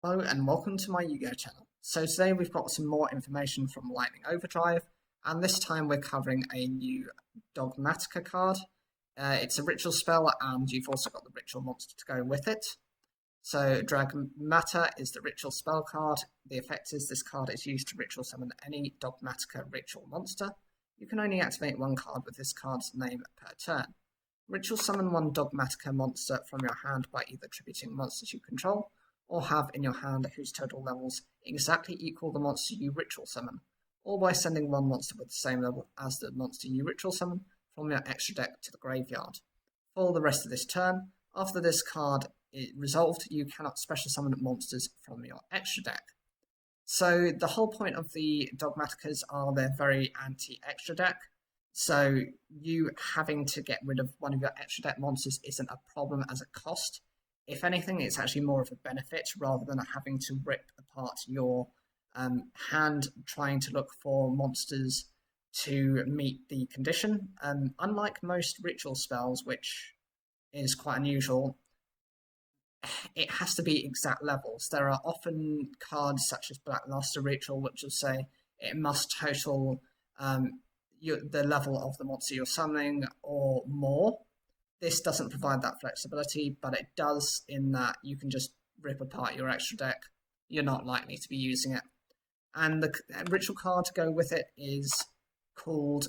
Hello and welcome to my Yu-Gi-Oh channel. So today we've got some more information from Lightning Overdrive, and this time we're covering a new Dogmatika card. It's a ritual spell, and you've also got the ritual monster to go with it. So Dogmatika is the ritual spell card. The effect is this card is used to ritual summon any Dogmatika ritual monster. You can only activate one card with this card's name per turn. Ritual summon one Dogmatika monster from your hand by either attributing monsters you control or have in your hand whose total levels exactly equal the monster you ritual summon, or by sending one monster with the same level as the monster you ritual summon from your extra deck to the graveyard. For the rest of this turn, after this card is resolved, you cannot special summon monsters from your extra deck. So the whole point of the Dogmatikas are they're very anti-extra deck, so you having to get rid of one of your extra deck monsters isn't a problem as a cost. If anything, it's actually more of a benefit rather than having to rip apart your hand trying to look for monsters to meet the condition. Unlike most ritual spells, which is quite unusual, it has to be exact levels. There are often cards such as Blackluster Ritual which will say it must total the level of the monster you're summoning or more. This doesn't provide that flexibility, but it does in that you can just rip apart your extra deck. You're not likely to be using it. And the ritual card to go with it is called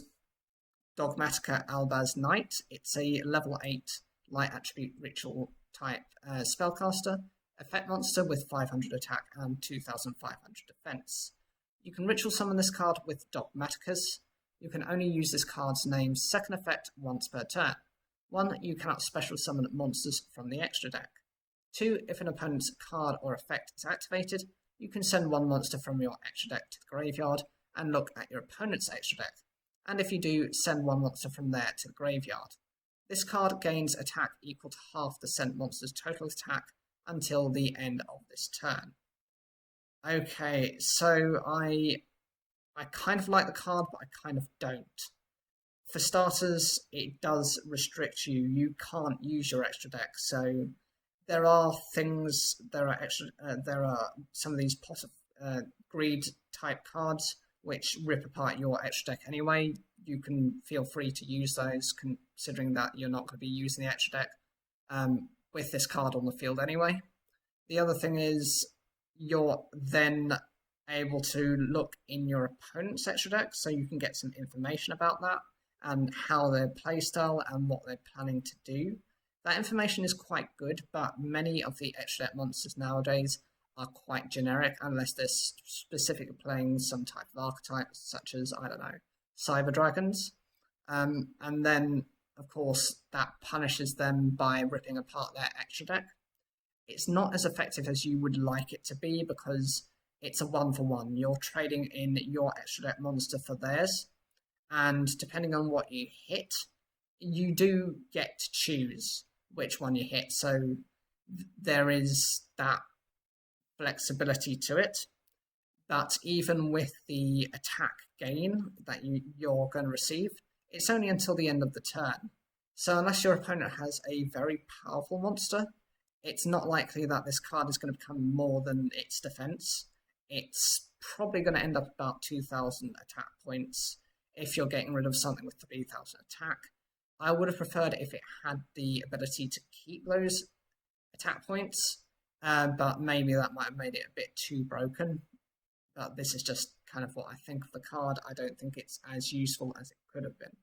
Dogmatika Albaz Knight. It's a level 8 light attribute ritual type spellcaster, effect monster with 500 attack and 2500 defense. You can ritual summon this card with Dogmatikas. You can only use this card's name's second effect once per turn. 1. You cannot special summon monsters from the extra deck. 2. If an opponent's card or effect is activated, you can send one monster from your extra deck to the graveyard and look at your opponent's extra deck. And if you do, send one monster from there to the graveyard. This card gains attack equal to half the sent monster's total attack until the end of this turn. Okay, so I kind of like the card, but I kind of don't. For starters, it does restrict you. You can't use your extra deck. So there are things. There are some of these greed type cards which rip apart your extra deck anyway. You can feel free to use those, considering that you're not going to be using the extra deck with this card on the field anyway. The other thing is you're then able to look in your opponent's extra deck, so you can get some information about that and how their playstyle and what they're planning to do. That information is quite good, but many of the extra deck monsters nowadays are quite generic unless they're specifically playing some type of archetype, such as, I don't know, Cyber Dragons. And then, of course, that punishes them by ripping apart their extra deck. It's not as effective as you would like it to be because it's a 1-for-1. You're trading in your extra deck monster for theirs. And depending on what you hit, you do get to choose which one you hit. So there is that flexibility to it. But even with the attack gain that you're going to receive, it's only until the end of the turn. So unless your opponent has a very powerful monster, it's not likely that this card is going to become more than its defense. It's probably going to end up about 2,000 attack points if you're getting rid of something with 3,000 attack. I would have preferred if it had the ability to keep those attack points, but maybe that might have made it a bit too broken. But this is just kind of what I think of the card. I don't think it's as useful as it could have been.